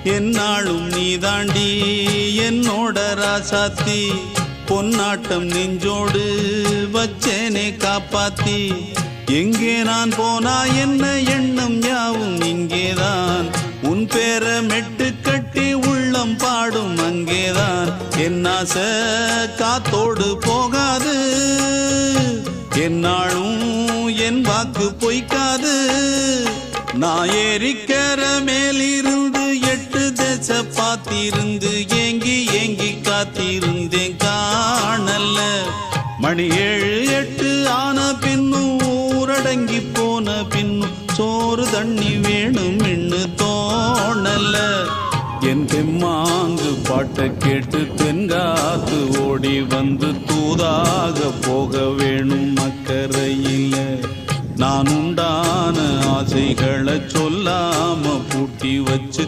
என்னாலும் நீ தாண்டி என்னோட ராசாத்தி பொன்னாட்டம் நெஞ்சோடு வச்சேனே காப்பாத்தி எங்கே நான் போனா என்ன எண்ணம் யாவும் இங்கேதான் உன் பேர மெட்டு கட்டி உள்ளம் பாடும் அங்கேதான் என் ஆசை காத்தோடு போகாது என்னாலும் என் வாக்கு பொய்க்காது நான் ஏறிக்கிற மேலிருந்து 8 தேச பார்த்திருந்து ஏங்கி ஏங்கி காத்திருந்தேன் காணல மணி 7 8 ஆன பின்னும் ஊரடங்கி போன பின்னும் சோறு தண்ணி வேணும் என்று தோணல என் தெம்மாங்கு பாட்டை கேட்டு தென்காத்து ஓடி வந்து தூதாக போக வேணும் அக்கறையில நான் உண்டான ஆசைகளை சொல்லாம பூட்டி வச்சு